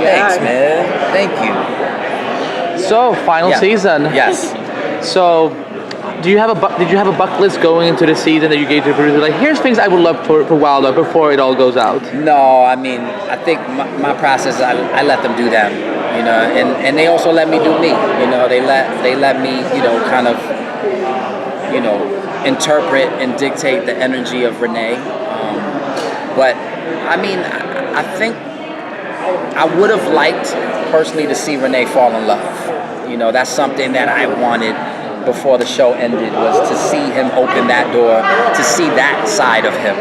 Thanks, man. Thank you. So, final season. Yes. So, did you have a bucket list going into the season that you gave to the producer? Like, here's things I would love for Wild Dog before it all goes out. No, I mean, I think my process, I let them do them, you know, and they also let me do me, you know. They let me, you know, kind of, you know, interpret and dictate the energy of Renee. But I mean, I think I would have liked personally to see Renee fall in love. You know, that's something that I wanted before the show ended, was to see him open that door, to see that side of him.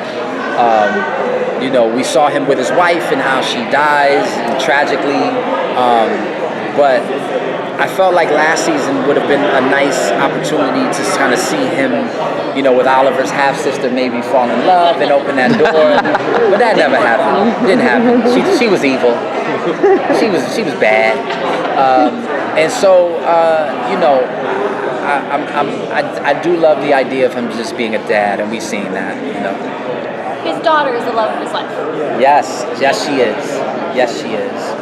You know, we saw him with his wife and how she dies tragically, but I felt like last season would have been a nice opportunity to kind of see him, you know, with Oliver's half-sister maybe fall in love and open that door. But that never happened. Didn't happen. She was evil. She was bad. And so, you know, I do love the idea of him just being a dad, and we've seen that, you know. His daughter is the love of his life. Yes, she is. Yes, she is.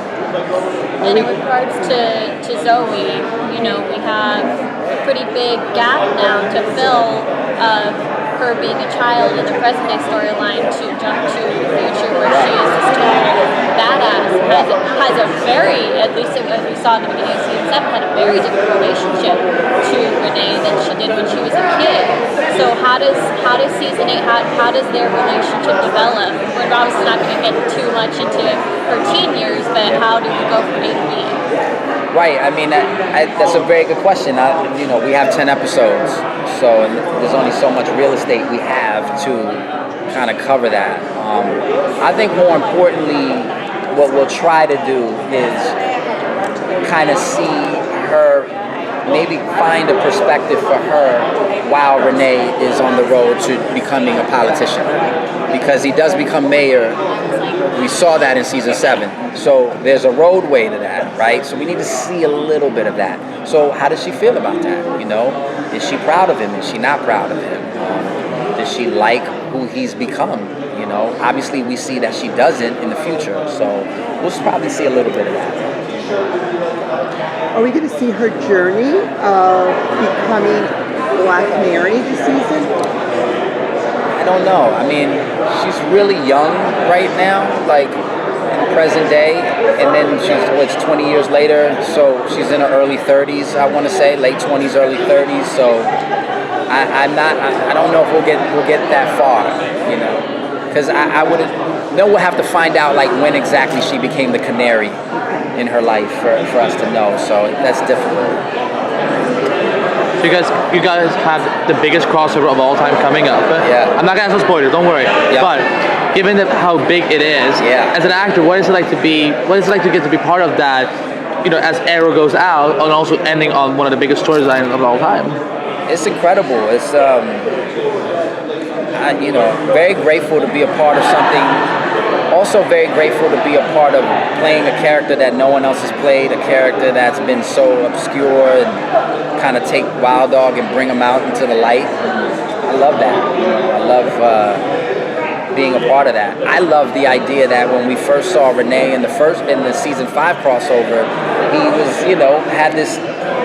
And in regards to Zoe, you know, we have a pretty big gap now to fill of her being a child in the present day storyline to jump to the future where she is this total badass, has a very, at least as we saw in the beginning of season 7, had a very different relationship to Renee than she did when she was a kid. So how does season 8, how does their relationship develop? We're obviously not going to get too much into her teen years, but how do we go from A to B? Right. I mean, that's a very good question. You know, we have 10 episodes, so and there's only so much real estate we have to kind of cover that. I think more importantly, what we'll try to do is kind of see her, maybe find a perspective for her while Renee is on the road to becoming a politician. Because he does become mayor. We saw that in season 7. So there's a roadway to that, right? So we need to see a little bit of that. So how does she feel about that? You know, is she proud of him? Is she not proud of him? Does she like who he's become? You know, obviously we see that she doesn't in the future. So we'll probably see a little bit of that. Are we going to see her journey of becoming Black Mary this season? I don't know. I mean, she's really young right now, like in present day, and then she's 20 years later, so she's in her early 30s. I want to say late 20s, early 30s. So I don't know if we'll get that far, you know, because I would. Then we'll have to find out like when exactly she became the canary in her life for us to know. So that's difficult. So you guys have the biggest crossover of all time coming up. Yeah. I'm not gonna ask for spoilers, don't worry. Yeah. But given how big it is, as an actor, what is it like to get to be part of that? You know, as Arrow goes out, and also ending on one of the biggest storylines of all time. It's incredible. It's you know, very grateful to be a part of something. Also very grateful to be a part of playing a character that no one else has played, a character that's been so obscure, and kind of take Wild Dog and bring him out into the light. I love that. You know, I love being a part of that. I love the idea that when we first saw Renee in the season 5 crossover, he was, you know, had this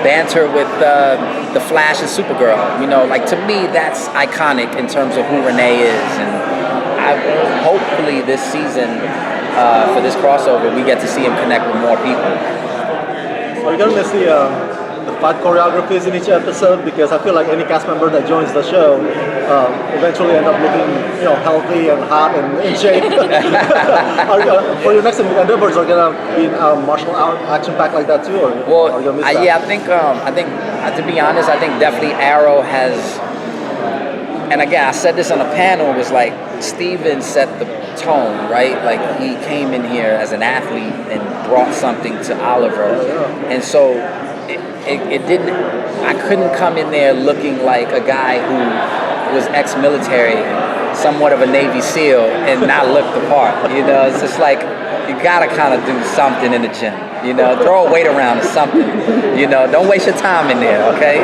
banter with the Flash and Supergirl. You know, like to me that's iconic in terms of who Renee is, and hopefully this season, for this crossover, we get to see him connect with more people. Are you going to see the fight choreographies in each episode? Because I feel like any cast member that joins the show eventually end up looking, you know, healthy and hot and in shape. For your next endeavors, are you going to be in a martial art action pack like that too? Or well, are you gonna miss that? yeah, I think to be honest, I think definitely Arrow has. And again, I said this on a panel, it was like Steven set the tone, right? Like he came in here as an athlete and brought something to Oliver. And so it didn't, I couldn't come in there looking like a guy who was ex-military, somewhat of a Navy SEAL, and not look the part. You know, it's just like, you gotta kind of do something in the gym. You know, throw a weight around or something. You know, don't waste your time in there, okay?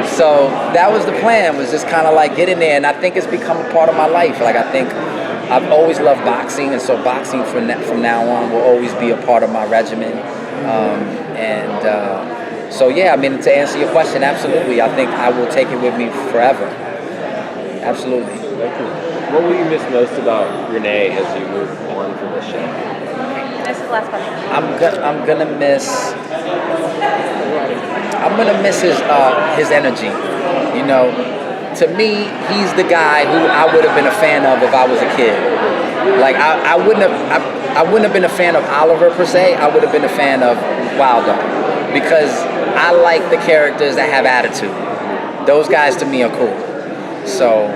So that was the plan, was just kind of like get in there, and I think it's become a part of my life. Like I think I've always loved boxing, and so boxing from now on will always be a part of my regimen. So yeah, I mean, to answer your question, absolutely. I think I will take it with me forever. Absolutely. What will you miss most about Renee as you move on from the show? This is the last question. I'm gonna miss his energy. You know, to me, he's the guy who I would have been a fan of if I was a kid. Like I wouldn't have been a fan of Oliver per se. I would have been a fan of Wild Dog because I like the characters that have attitude. Those guys to me are cool. So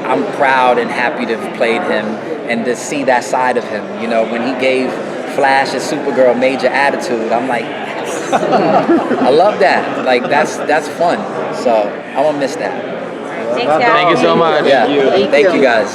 I'm proud and happy to have played him and to see that side of him. You know, when he gave Flash and Supergirl major attitude, I'm like, yes. I love that. Like that's fun. So I'm gonna miss that. Thanks, guys. Thank you so much. Yeah. Thank you guys.